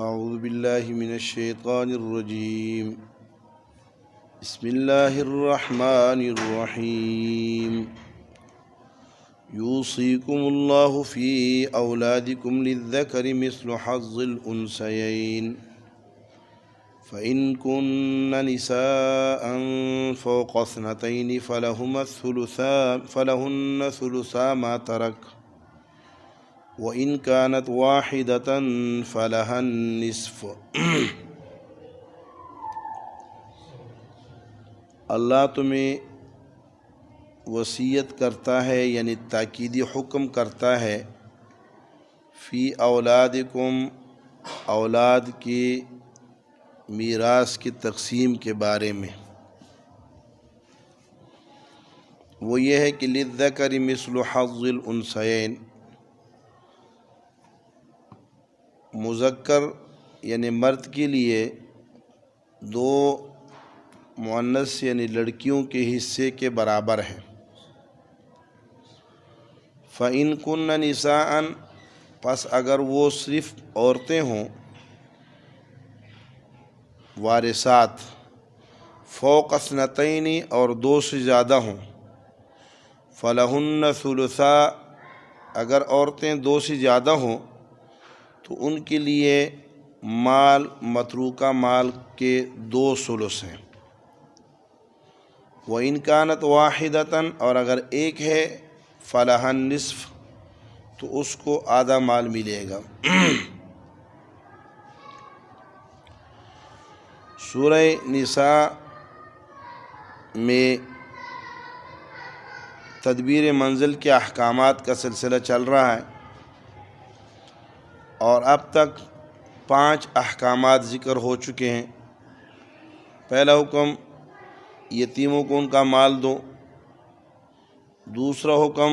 اعوذ باللہ من الشیطان الرجیم بسم اللہ الرحمن الرحیم یوصیکم اللہ فی اولادکم للذکر مثل حظ الانثیین فإن كن نساء فوق اثنتين فلهن ثلثا ما ترك وإن كانت واحدة فلها النصف۔ اللہ تمہیں وصیت کرتا ہے، یعنی تاکیدی حکم کرتا ہے، فی اولادکم، اولاد کی میراث کی تقسیم کے بارے میں۔ وہ یہ ہے کہ للذکر مثل حظ الانثیین، مذکر یعنی مرد کے لیے دو مؤنث یعنی لڑکیوں کے حصے کے برابر ہے۔ فَإِن كُنَّ نِسَاءً، پس اگر وہ صرف عورتیں ہوں وارثات، فوق اثنتین، اور دو سے زیادہ ہوں، فلہن ثلثا، اگر عورتیں دو سے زیادہ ہوں تو ان کے لیے مال متروکہ مال کے 2 ثلث ہیں۔ وَإِن كَانَتْ وَاحِدَةً، اور اگر ایک ہے، فَلَهَا النِّصْفُ، تو اس کو آدھا مال ملے گا۔ سورہ نساء میں تدبیر منزل کے احکامات کا سلسلہ چل رہا ہے، اور اب تک 5 احکامات ذکر ہو چکے ہیں۔ پہلا حکم، یتیموں کو ان کا مال دو۔ دوسرا حکم،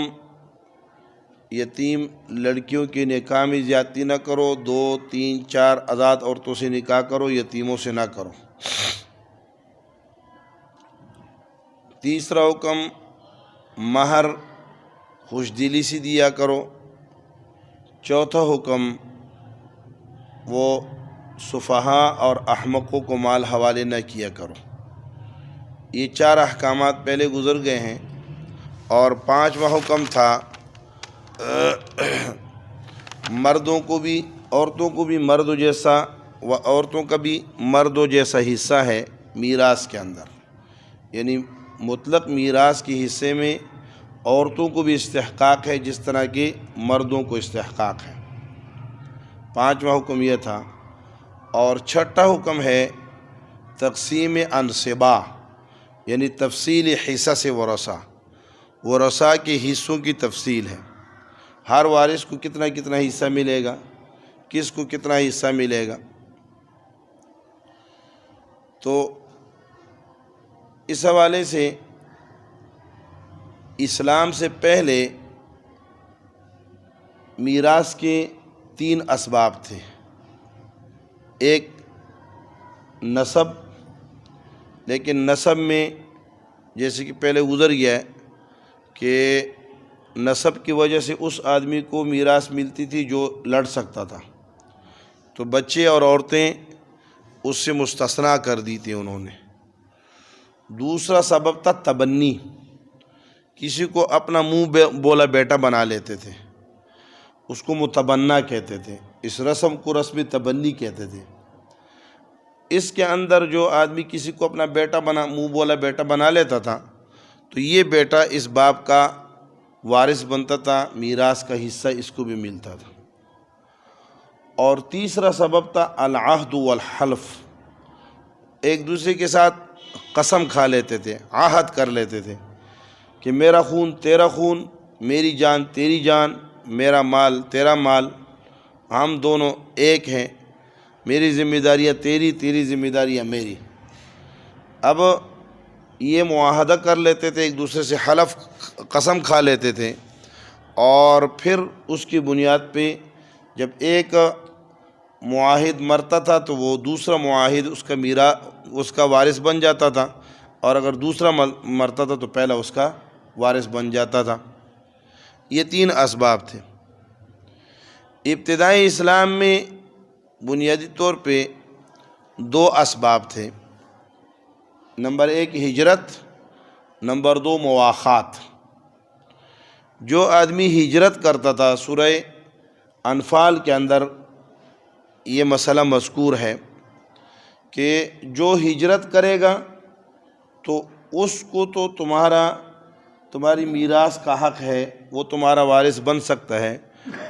یتیم لڑکیوں کی نکاح میں زیادتی نہ کرو، 2 3 4 آزاد عورتوں سے نکاح کرو، یتیموں سے نہ کرو۔ تیسرا حکم، مہر خوش دلی سے دیا کرو۔ چوتھا حکم، وہ سفہاء اور احمقوں کو مال حوالے نہ کیا کرو۔ یہ 4 احکامات پہلے گزر گئے ہیں، اور 5واں حکم تھا مردوں کو بھی، عورتوں کو بھی مردوں جیسا، و عورتوں کا بھی مردوں جیسا حصہ ہے میراث کے اندر، یعنی مطلق میراث کے حصے میں عورتوں کو بھی استحقاق ہے جس طرح کہ مردوں کو استحقاق ہے۔ 5واں حکم یہ تھا۔ اور 6واں حکم ہے تقسیم انصبا، یعنی تفصیل حصص ورثہ، ورثہ کے حصوں کی تفصیل ہے۔ ہر وارث کو کتنا کتنا حصہ ملے گا، کس کو کتنا حصہ ملے گا۔ تو اس حوالے سے اسلام سے پہلے میراث کے 3 اسباب تھے۔ ایک نسب، لیکن نسب میں جیسے کہ پہلے گزر گیا ہے کہ نسب کی وجہ سے اس آدمی کو میراث ملتی تھی جو لڑ سکتا تھا، تو بچے اور عورتیں اس سے مستثنیٰ کر دی تھی انہوں نے۔ دوسرا سبب تھا تبنی، کسی کو اپنا منہ بولا بیٹا بنا لیتے تھے، اس کو متبنہ کہتے تھے۔ اس رسم کو رسم تبنی کہتے تھے۔ اس کے اندر جو آدمی کسی کو اپنا بیٹا منہ بولا بیٹا بنا لیتا تھا تو یہ بیٹا اس باپ کا وارث بنتا تھا، میراث کا حصہ اس کو بھی ملتا تھا۔ اور تیسرا سبب تھا العہد والحلف، ایک دوسرے کے ساتھ قسم کھا لیتے تھے، عہد کر لیتے تھے کہ میرا خون تیرا خون، میری جان تیری جان، میرا مال تیرا مال، ہم دونوں ایک ہیں، میری ذمہ داریاں تیری، تیری ذمہ داریاں میری۔ اب یہ معاہدہ کر لیتے تھے، ایک دوسرے سے حلف قسم کھا لیتے تھے، اور پھر اس کی بنیاد پہ جب ایک معاہد مرتا تھا تو وہ دوسرا معاہد اس کا وارث بن جاتا تھا، اور اگر دوسرا مرتا تھا تو پہلا اس کا وارث بن جاتا تھا۔ یہ 3 اسباب تھے۔ ابتدائی اسلام میں بنیادی طور پہ دو اسباب تھے۔ نمبر ایک ہجرت، نمبر دو مواخات۔ جو آدمی ہجرت کرتا تھا، سورہ انفال کے اندر یہ مسئلہ مذکور ہے کہ جو ہجرت کرے گا تو اس کو تو تمہاری میراث کا حق ہے، وہ تمہارا وارث بن سکتا ہے،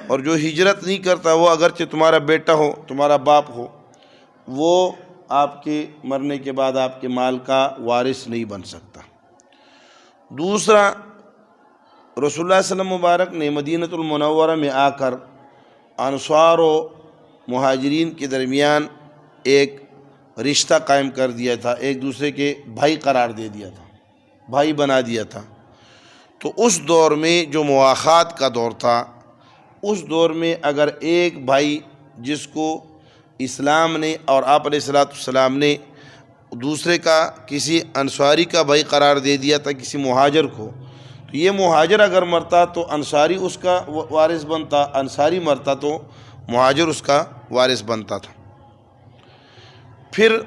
اور جو ہجرت نہیں کرتا وہ اگرچہ تمہارا بیٹا ہو، تمہارا باپ ہو، وہ آپ کے مرنے کے بعد آپ کے مال کا وارث نہیں بن سکتا۔ دوسرا، رسول اللہ صلی اللہ علیہ وسلم مبارک نے مدینۃ المنورہ میں آ کر انصار و مہاجرین کے درمیان ایک رشتہ قائم کر دیا تھا، ایک دوسرے کے بھائی قرار دے دیا تھا، بھائی بنا دیا تھا۔ تو اس دور میں جو مواخات کا دور تھا، اس دور میں اگر ایک بھائی جس کو اسلام نے اور آپ علیہ الصلوۃ والسلام نے دوسرے کا کسی انصاری کا بھائی قرار دے دیا تھا، کسی مہاجر کو، تو یہ مہاجر اگر مرتا تو انصاری اس کا وارث بنتا، انصاری مرتا تو مہاجر اس کا وارث بنتا تھا۔ پھر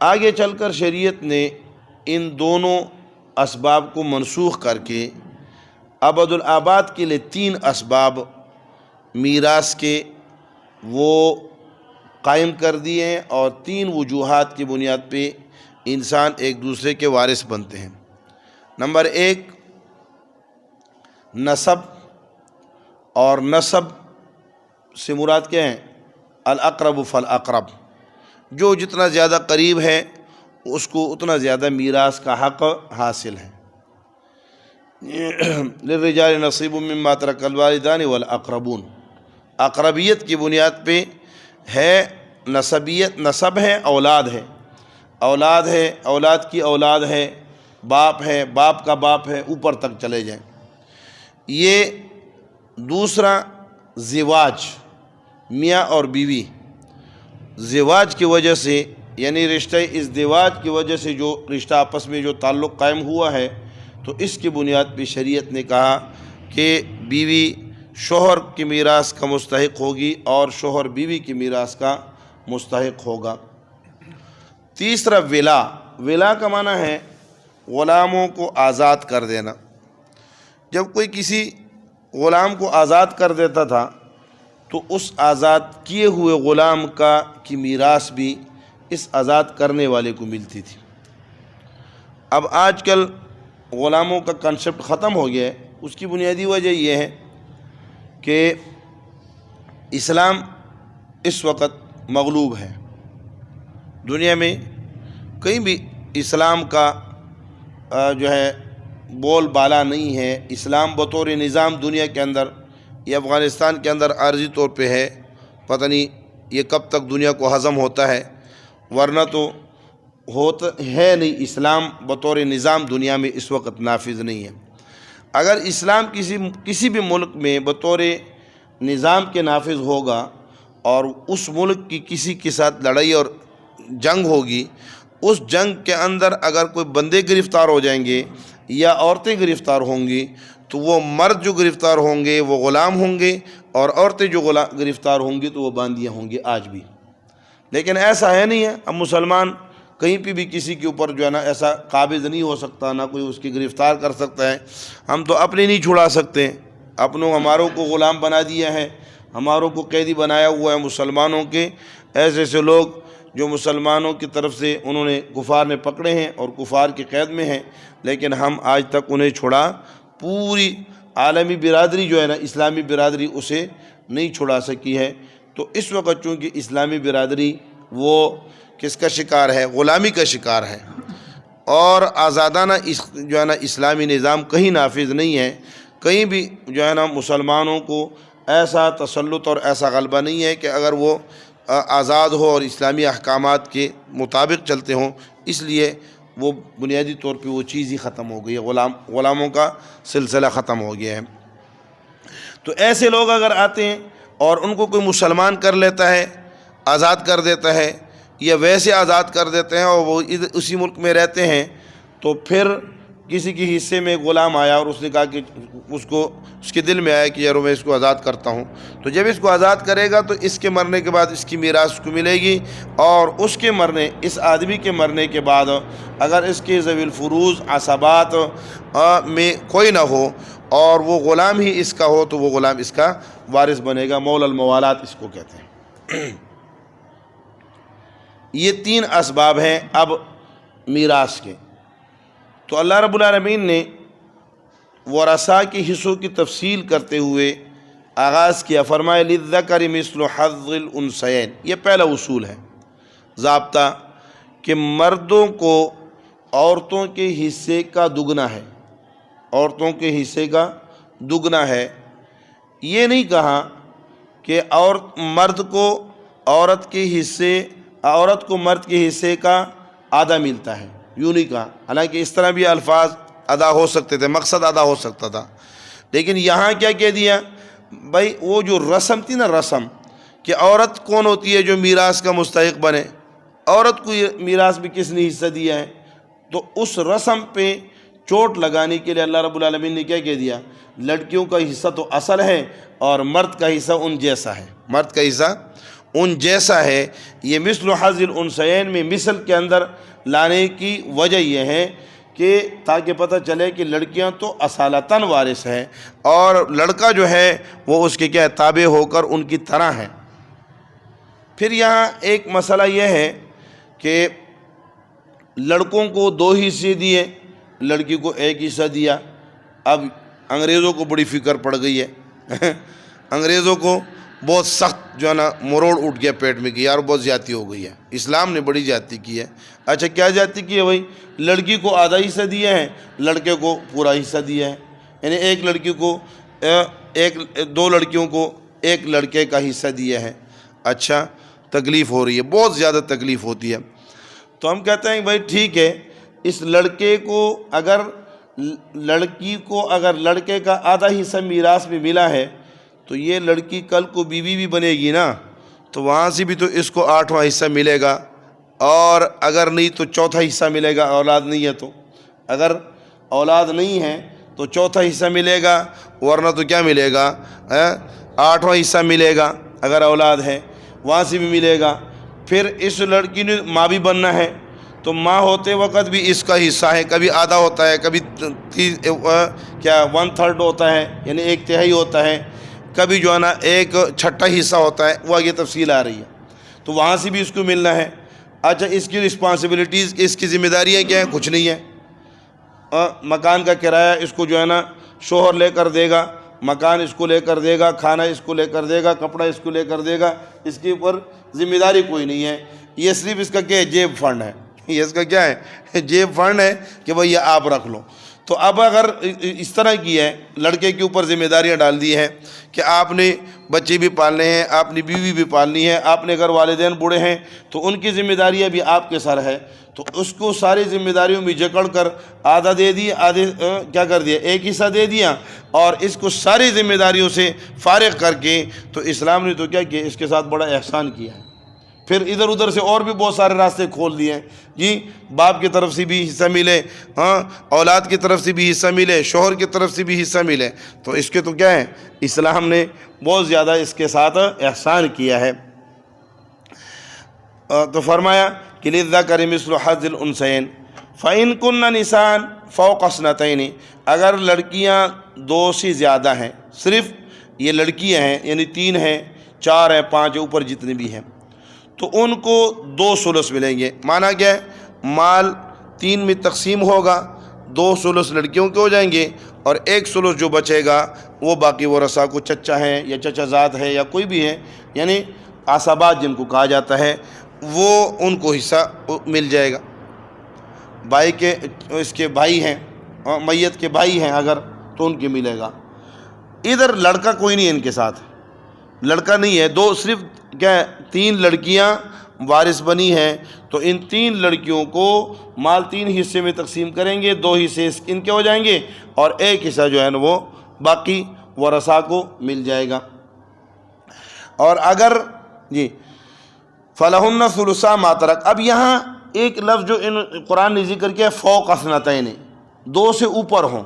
آگے چل کر شریعت نے ان دونوں اسباب کو منسوخ کر کے ابد الآباد کے لیے 3 اسباب میراث کے وہ قائم کر دیے ہیں، اور 3 وجوہات کی بنیاد پہ انسان ایک دوسرے کے وارث بنتے ہیں۔ نمبر 1 نسب، اور نسب سے مراد کیا ہے؟ الاقرب فالاقرب، جو جتنا زیادہ قریب ہے اس کو اتنا زیادہ میراث کا حق حاصل ہے۔ للرجال نصیب مما ترک الوالدان والاقربون، اقربیت کی بنیاد پہ ہے نسبیت، نسب ہے، اولاد ہے، اولاد ہے، اولاد کی اولاد ہے، باپ ہے، باپ کا باپ ہے، اوپر تک چلے جائیں۔ یہ دوسرا زواج، میاں اور بیوی، زواج کی وجہ سے یعنی رشتہ ازدواج کی وجہ سے جو رشتہ آپس میں جو تعلق قائم ہوا ہے، تو اس کی بنیاد پہ شریعت نے کہا کہ بیوی شوہر کی میراث کا مستحق ہوگی اور شوہر بیوی کی میراث کا مستحق ہوگا۔ تیسرا ولا، ولا کا معنی ہے غلاموں کو آزاد کر دینا۔ جب کوئی کسی غلام کو آزاد کر دیتا تھا تو اس آزاد کیے ہوئے غلام کی میراث بھی اس آزاد کرنے والے کو ملتی تھی۔ اب آج کل غلاموں کا کنسپٹ ختم ہو گیا ہے۔ اس کی بنیادی وجہ یہ ہے کہ اسلام اس وقت مغلوب ہے، دنیا میں کہیں بھی اسلام کا جو ہے بول بالا نہیں ہے۔ اسلام بطور نظام دنیا کے اندر، یہ افغانستان کے اندر عارضی طور پہ ہے، پتہ نہیں یہ کب تک دنیا کو ہضم ہوتا ہے، ورنہ تو ہوتا ہے نہیں۔ اسلام بطور نظام دنیا میں اس وقت نافذ نہیں ہے۔ اگر اسلام کسی بھی ملک میں بطور نظام کے نافذ ہوگا اور اس ملک کی کسی کے ساتھ لڑائی اور جنگ ہوگی، اس جنگ کے اندر اگر کوئی بندے گرفتار ہو جائیں گے یا عورتیں گرفتار ہوں گی، تو وہ مرد جو گرفتار ہوں گے وہ غلام ہوں گے، اور عورتیں جو گرفتار ہوں گی تو وہ باندیاں ہوں گی آج بھی۔ لیکن ایسا ہے نہیں ہے۔ اب مسلمان کہیں پہ بھی کسی کے اوپر جو ہے نا ایسا قابض نہیں ہو سکتا، نہ کوئی اس کی گرفتار کر سکتا ہے۔ ہم تو اپنے نہیں چھڑا سکتے، ہماروں کو غلام بنا دیا ہے، ہماروں کو قیدی بنایا ہوا ہے مسلمانوں کے۔ ایسے ایسے لوگ جو مسلمانوں کی طرف سے انہوں نے کفار نے پکڑے ہیں اور کفار کی قید میں ہیں، لیکن ہم آج تک انہیں چھڑا، پوری عالمی برادری جو ہے نا، اسلامی برادری اسے نہیں چھڑا سکی ہے۔ تو اس وقت چونکہ اسلامی برادری وہ کس کا شکار ہے؟ غلامی کا شکار ہے، اور آزادانہ جو ہے نا اسلامی نظام کہیں نافذ نہیں ہے۔ کہیں بھی جو ہے نا مسلمانوں کو ایسا تسلط اور ایسا غلبہ نہیں ہے کہ اگر وہ آزاد ہو اور اسلامی احکامات کے مطابق چلتے ہوں۔ اس لیے وہ بنیادی طور پہ وہ چیز ہی ختم ہو گئی ہے، غلاموں کا سلسلہ ختم ہو گیا ہے۔ تو ایسے لوگ اگر آتے ہیں اور ان کو کوئی مسلمان کر لیتا ہے، آزاد کر دیتا ہے، یا ویسے آزاد کر دیتے ہیں اور وہ اسی ملک میں رہتے ہیں، تو پھر کسی کے حصے میں غلام آیا اور اس نے کہا کہ اس کے دل میں آیا کہ یار میں اس کو آزاد کرتا ہوں، تو جب اس کو آزاد کرے گا تو اس کے مرنے کے بعد اس کی میراث کو ملے گی، اور اس آدمی کے مرنے کے بعد اگر اس کے ذوی الفروض عصبات میں کوئی نہ ہو اور وہ غلام ہی اس کا ہو تو وہ غلام اس کا وارث بنے گا، مولا الموالات اس کو کہتے ہیں۔ یہ 3 اسباب ہیں اب میراث کے۔ تو اللہ رب العالمین نے ورثاء کے حصوں کی تفصیل کرتے ہوئے آغاز کیا، فرمایا للذکر مثل حظ الانثیین۔ یہ پہلا اصول ہے، ضابطہ، کہ مردوں کو عورتوں کے حصے کا دگنا ہے، عورتوں کے حصے کا دگنا ہے۔ یہ نہیں کہا کہ مرد کو عورت کو مرد کے حصے کا آدھا ملتا ہے، یوں نہیں کہا، حالانکہ اس طرح بھی الفاظ ادا ہو سکتے تھے، مقصد ادا ہو سکتا تھا، لیکن یہاں کیا کہہ دیا بھائی، وہ جو رسم تھی نا، رسم کہ عورت کون ہوتی ہے جو میراث کا مستحق بنے، عورت کو میراث میں کس نے حصہ دیا ہے، تو اس رسم پہ چوٹ لگانے کے لیے اللہ رب العالمین نے کیا کہہ دیا، لڑکیوں کا حصہ تو اصل ہے اور مرد کا حصہ ان جیسا ہے، مرد کا حصہ ان جیسا ہے۔ یہ مثل حظ الانثیین میں مثل کے اندر لانے کی وجہ یہ ہے کہ تاکہ پتہ چلے کہ لڑکیاں تو اصالتاً وارث ہیں اور لڑکا جو ہے وہ اس کے کیا تابع ہو کر ان کی طرح ہے۔ پھر یہاں ایک مسئلہ یہ ہے کہ لڑکوں کو 2 حصے دیے، لڑکی کو 1 حصہ دیا۔ اب انگریزوں کو بڑی فکر پڑ گئی ہے انگریزوں کو بہت سخت جو ہے نا مروڑ اٹھ گیا پیٹ میں کہ یار بہت زیادتی ہو گئی ہے، اسلام نے بڑی زیادتی کی ہے۔ اچھا کیا زیادتی کی ہے بھائی؟ لڑکی کو آدھا حصہ دیا ہے، لڑکے کو پورا حصہ دیا ہے، یعنی ایک لڑکی کو 2 لڑکیوں کو 1 لڑکے کا حصہ دیا ہے۔ اچھا تکلیف ہو رہی ہے، بہت زیادہ تکلیف ہوتی ہے، تو ہم کہتے ہیں بھائی ٹھیک ہے، اس لڑکے کو اگر لڑکی کو اگر لڑکے کا آدھا حصہ میراث میں ملا ہے تو یہ لڑکی کل کو بیوی بھی بنے گی نا، تو وہاں سے بھی تو اس کو 8واں حصہ ملے گا، اور اگر نہیں تو 4تھا حصہ ملے گا، اولاد نہیں ہے تو، اگر اولاد نہیں ہے تو 4تھا حصہ ملے گا، ورنہ تو کیا ملے گا، 8واں حصہ ملے گا، اگر اولاد ہے وہاں سے بھی ملے گا۔ پھر اس لڑکی نے ماں بھی بننا ہے، تو ماں ہوتے وقت بھی اس کا حصہ ہے، کبھی آدھا ہوتا ہے، کبھی 1/3 ہوتا ہے، یعنی 1/3 ہوتا ہے، کبھی جو ہے نا 1/6 حصہ ہوتا ہے، وہ آگے تفصیل آ رہی ہے، تو وہاں سے بھی اس کو ملنا ہے۔ اچھا اس کی رسپانسبلٹیز، اس کی ذمہ داریاں کیا ہیں؟ کچھ نہیں ہے، مکان کا کرایہ اس کو جو ہے نا شوہر لے کر دے گا، مکان اس کو لے کر دے گا، کھانا اس کو لے کر دے گا، کپڑا اس کو لے کر دے گا، اس کے اوپر ذمہ داری کوئی نہیں ہے، یہ صرف اس کا کیا ہے؟ جیب فنڈ ہے، یہ اس کا کیا ہے؟ جیب فنڈ ہے کہ بھئی یہ آپ رکھ لو۔ تو اب اگر اس طرح کی ہے، لڑکے کے اوپر ذمہ داریاں ڈال دی ہیں کہ آپ نے بچے بھی پالنے ہیں، آپ نے بیوی بھی پالنی ہے، آپ نے اگر والدین بوڑھے ہیں تو ان کی ذمہ داریاں بھی آپ کے سر ہے، تو اس کو ساری ذمہ داریوں میں جکڑ کر آدھا دے دیا، آدھے کیا کر دیا، 1 حصہ دے دیا، اور اس کو ساری ذمہ داریوں سے فارغ کر کے، تو اسلام نے تو کیا کیا، اس کے ساتھ بڑا احسان کیا ہے۔ پھر ادھر ادھر سے اور بھی بہت سارے راستے کھول دیے ہیں، جی باپ کی طرف سے بھی حصہ ملے، اولاد کی طرف سے بھی حصہ ملے، شوہر کی طرف سے بھی حصہ ملے، تو اس کے تو کیا ہے، اسلام نے بہت زیادہ اس کے ساتھ احسان کیا ہے۔ تو فرمایا کہ للذکر مثل حظ الانثیین فإن کن نساء فوق اثنتین، اگر لڑکیاں 2 سے زیادہ ہیں، صرف یہ لڑکیاں ہیں یعنی 3 ہیں، 4 ہیں، 5 ہیں، اوپر جتنے بھی ہیں، تو ان کو 2 ثلث ملیں گے۔ معنی کیا ہے؟ مال 3 میں تقسیم ہوگا، 2 ثلث لڑکیوں کے ہو جائیں گے، اور 1 ثلث جو بچے گا وہ باقی ورثاء کو، چچا ہیں یا چچا زاد ہے یا کوئی بھی ہے، یعنی عصبات جن کو کہا جاتا ہے، وہ ان کو حصہ مل جائے گا۔ بھائی کے اس کے بھائی ہیں، میت کے بھائی ہیں اگر، تو ان کے ملے گا۔ ادھر لڑکا کوئی نہیں ہے ان کے ساتھ، لڑکا نہیں ہے، 2 صرف کیا ہے، 3 لڑکیاں وارث بنی ہیں، تو ان 3 لڑکیوں کو مال 3 حصے میں تقسیم کریں گے، 2 حصے ان کے ہو جائیں گے، اور 1 حصہ جو ہے نا وہ باقی ورثاء کو مل جائے گا۔ اور اگر جی فَلَهُنَّ ثُلُثَا مَا تَرَكَ، اب یہاں ایک لفظ جو قرآن نے ذکر کیا فوق اثنتین، دو سے اوپر ہوں.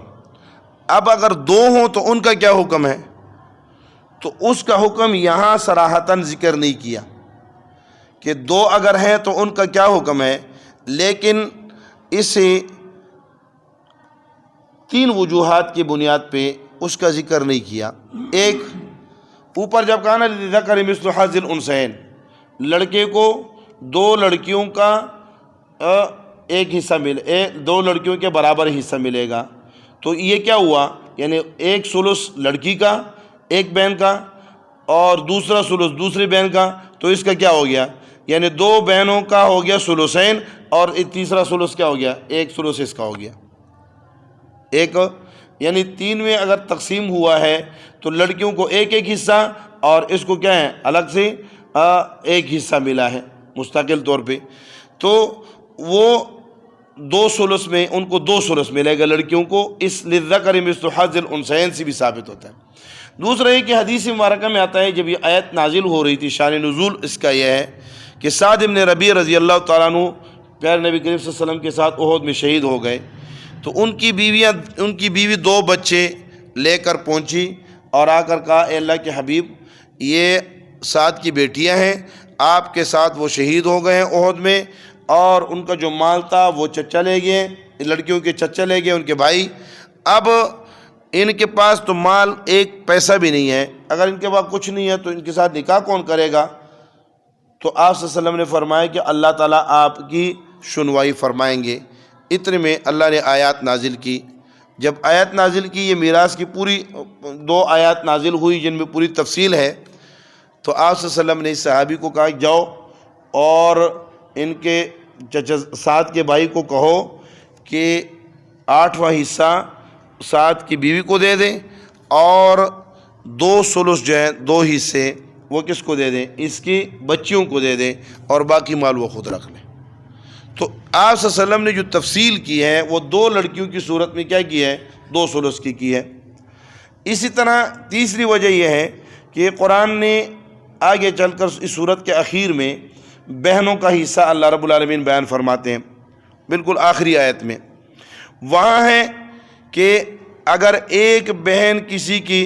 اب اگر دو ہوں تو ان کا کیا حکم ہے؟ تو اس کا حکم یہاں صراحتاً ذکر نہیں کیا کہ دو اگر ہیں تو ان کا کیا حکم ہے، لیکن اسے 3 وجوہات کی بنیاد پہ اس کا ذکر نہیں کیا. ایک، اوپر جب کہا نا للذکر مثل حظ الانثیین، لڑکے کو 2 لڑکیوں کا ایک حصہ دو لڑکیوں کے برابر حصہ ملے گا. تو یہ کیا ہوا؟ یعنی ایک ثلث لڑکی کا ایک بہن کا اور دوسرا ثلث دوسری بہن کا. تو اس کا کیا ہو گیا؟ یعنی 2 بہنوں کا ہو گیا ثلثین اور تیسرا ثلث کیا ہو گیا؟ ایک ثلث اس کا ہو گیا. ایک یعنی 3 میں اگر تقسیم ہوا ہے تو لڑکیوں کو ایک ایک حصہ اور اس کو کیا ہے الگ سے ایک حصہ ملا ہے مستقل طور پہ. تو وہ 2 ثلث میں ان کو 2 ثلث ملے گا لڑکیوں کو. اس للذکر مثل حظ الانثیین سے بھی ثابت ہوتا ہے. دوسرا یہ کہ حدیث مبارکہ میں آتا ہے جب یہ آیت نازل ہو رہی تھی، شان نزول اس کا یہ ہے کہ سعد بن ربیع رضی اللہ تعالیٰ عنہ پیارے نبی کریم صلی اللہ علیہ وسلم کے ساتھ احد میں شہید ہو گئے. تو ان کی بیوی 2 بچے لے کر پہنچی اور آ کر کہا اے اللہ کے حبیب، یہ سعد کی بیٹیاں ہیں، آپ کے ساتھ وہ شہید ہو گئے ہیں احد میں، اور ان کا جو مال تھا وہ چچا لے گئے، لڑکیوں کے چچا لے گئے ان کے بھائی. اب ان کے پاس تو مال ایک پیسہ بھی نہیں ہے، اگر ان کے پاس کچھ نہیں ہے تو ان کے ساتھ نکاح کون کرے گا؟ تو آپ صلی اللہ علیہ وسلم نے فرمایا کہ اللہ تعالیٰ آپ کی سنوائی فرمائیں گے. اتنے میں اللہ نے آیات نازل کی. جب آیات نازل کی، یہ میراث کی پوری 2 آیات نازل ہوئی جن میں پوری تفصیل ہے. تو آپ صلی اللہ علیہ وسلم نے اس صحابی کو کہا جاؤ اور ان کے چچا سعد کے بھائی کو کہو کہ 8واں حصہ سعد کی بیوی کو دے دیں اور 2 ثلث جو ہیں 2 حصے وہ کس کو دے دیں؟ اس کی بچیوں کو دے دیں اور باقی مال وہ خود رکھ لیں. تو آپ صلی اللہ علیہ وسلم نے جو تفصیل کی ہے وہ 2 لڑکیوں کی صورت میں کیا کی ہے؟ 2 ثلث کی ہے. اسی طرح تیسری وجہ یہ ہے کہ قرآن نے آگے چل کر اس صورت کے اخیر میں بہنوں کا حصہ اللہ رب العالمین بیان فرماتے ہیں. بالکل آخری آیت میں وہاں ہے کہ اگر ایک بہن کسی کی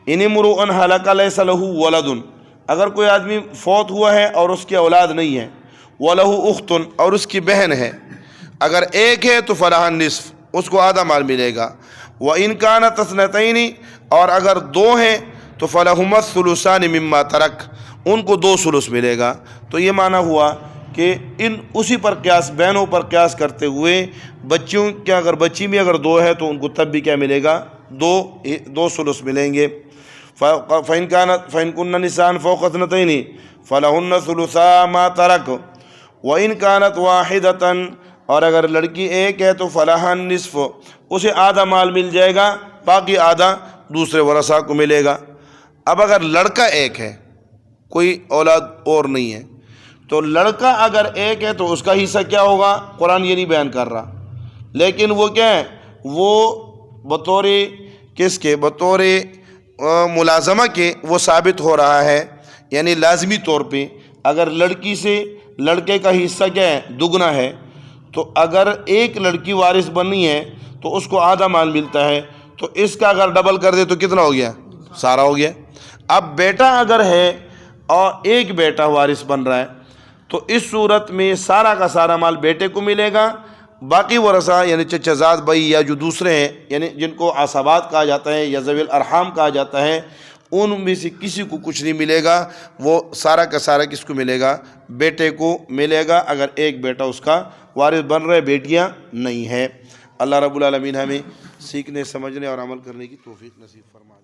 ان امرؤ ہلک لیس لہ ولد، اگر کوئی آدمی فوت ہوا ہے اور اس کی اولاد نہیں ہے، وَلَهُ أُخْتٌ اور اس کی بہن ہے، اگر ایک ہے تو فَلَهَا النِّصْفُ اس کو آدھا مال ملے گا. وَإِنْ كَانَتْ اثْنَتَيْنِ اور اگر 2 ہیں تو فَلَهُمَا الثُّلُثَانِ مِمَّا تَرَكَ ان کو 2 ثلث ملے گا. تو یہ معنی ہوا کہ اسی پر قیاس، بہنوں پر قیاس کرتے ہوئے بچیوں کیا، اگر بچی میں اگر 2 ہے تو ان کو تب بھی کیا ملے گا؟ 2 ثلث ملیں گے. فَإِنْ كُنَّ نِسَاءً فَوْقَ اثْنَتَيْنِ فَلَهُنَّ ثُلُثَا مَا تَرَكَ وَإِنْ كَانَتْ وَاحِدَةً اور اگر لڑکی ایک ہے تو فَلَهَا النِّصْفُ اسے آدھا مال مل جائے گا، باقی آدھا دوسرے ورثاء کو ملے گا. اب اگر لڑکا ایک ہے، کوئی اولاد اور نہیں ہے، تو لڑکا اگر ایک ہے تو اس کا حصہ کیا ہوگا؟ قرآن یہ نہیں بیان کر رہا، لیکن وہ کیا ہے؟ وہ بطور کس کے؟ بطور ملازمہ کے وہ ثابت ہو رہا ہے. یعنی لازمی طور پہ اگر لڑکی سے لڑکے کا حصہ کیا ہے؟ دگنا ہے. تو اگر ایک لڑکی وارث بنی ہے تو اس کو آدھا مال ملتا ہے، تو اس کا اگر ڈبل کر دے تو کتنا ہو گیا؟ سارا ہو گیا. اب بیٹا اگر ہے اور ایک بیٹا وارث بن رہا ہے تو اس صورت میں سارا کا سارا مال بیٹے کو ملے گا، باقی ورثاء یعنی چچا زاد بھائی یا جو دوسرے ہیں یعنی جن کو عصبات کہا جاتا ہے یا ذوی الارحام کہا جاتا ہے، ان میں سے کسی کو کچھ نہیں ملے گا. وہ سارا کا سارا کس کو ملے گا؟ بیٹے کو ملے گا، اگر ایک بیٹا اس کا وارث بن رہے، بیٹیاں نہیں ہیں. اللہ رب العالمین ہمیں سیکھنے، سمجھنے اور عمل کرنے کی توفیق نصیب فرما دے.